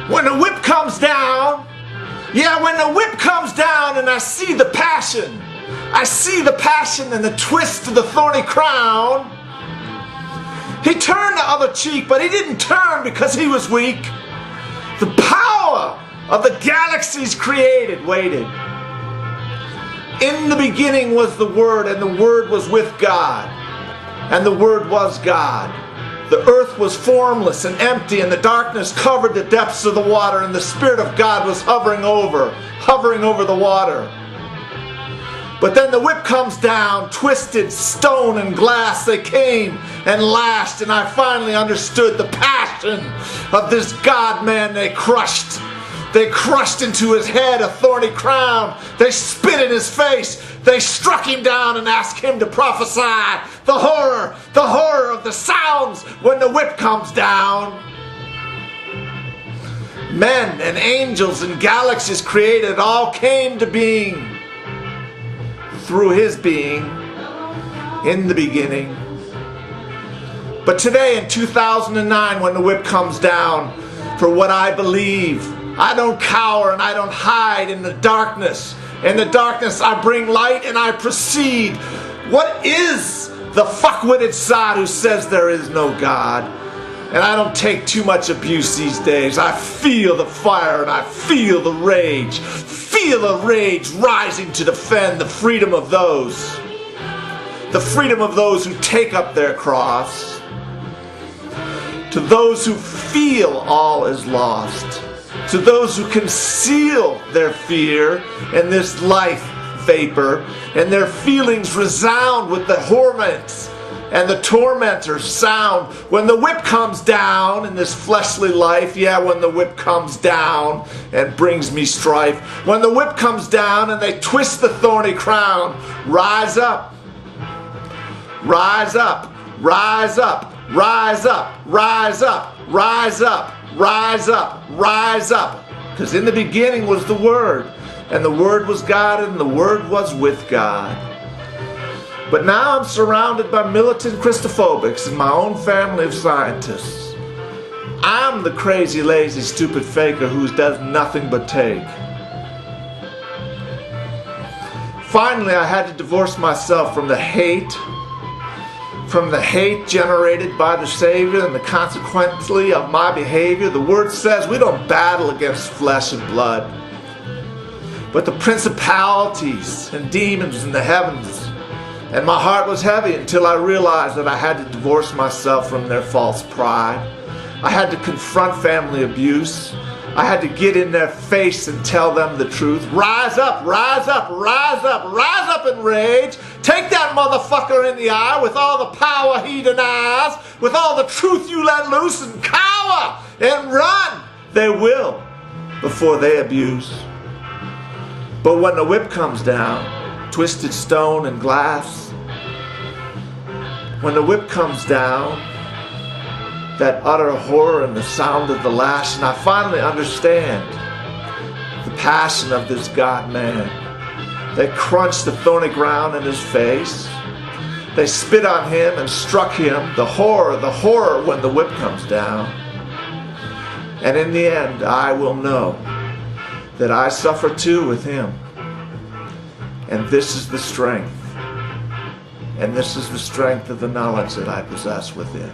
When the whip comes down, yeah, when the whip comes down and I see the passion and the twist of the thorny crown. He turned the other cheek, but he didn't turn because he was weak. The power of the galaxies created waited. In the beginning was the Word, and the Word was with God, and the Word was God. The earth was formless and empty, and the darkness covered the depths of the water, and the Spirit of God was hovering over the water. But then the whip comes down, twisted stone and glass, they came and lashed, and I finally understood the passion of this God-man they crushed. They crushed into his head a thorny crown. They spit in his face. They struck him down and asked him to prophesy. The horror of the sounds when the whip comes down. Men and angels and galaxies created all came to being through his being in the beginning. But today in 2009, when the whip comes down for what I believe, I don't cower and I don't hide in the darkness. In the darkness I bring light and I proceed. What is the fuckwitted sod who says there is no God? And I don't take too much abuse these days. I feel the fire and I feel the rage. Feel the rage rising to defend the freedom of those. The freedom of those who take up their cross. To those who feel all is lost. To those who conceal their fear in this life vapor, and their feelings resound with the torments and the tormentor's sound. When the whip comes down in this fleshly life, yeah, when the whip comes down and brings me strife, when the whip comes down and they twist the thorny crown, rise up, rise up, rise up, rise up, rise up, rise up. Rise up, rise up, because in the beginning was the Word, and the Word was God, and the Word was with God. But now I'm surrounded by militant Christophobics in my own family of scientists. I'm the crazy, lazy, stupid faker who does nothing but take. Finally, I had to divorce myself from the hate generated by the Savior and the consequently of my behavior. The Word says we don't battle against flesh and blood, but the principalities and demons in the heavens. And my heart was heavy until I realized that I had to divorce myself from their false pride. I had to confront family abuse. I had to get in their face and tell them the truth. Rise up, rise up, rise up, rise up in rage. Take that motherfucker in the eye with all the power he denies, with all the truth you let loose, and cower and run. They will before they abuse. But when the whip comes down, twisted stone and glass, when the whip comes down, that utter horror and the sound of the lash, and I finally understand the passion of this God-man. They crunched the thorny ground in his face. They spit on him and struck him. The horror when the whip comes down. And in the end, I will know that I suffer too with him. And this is the strength. And this is the strength of the knowledge that I possess within.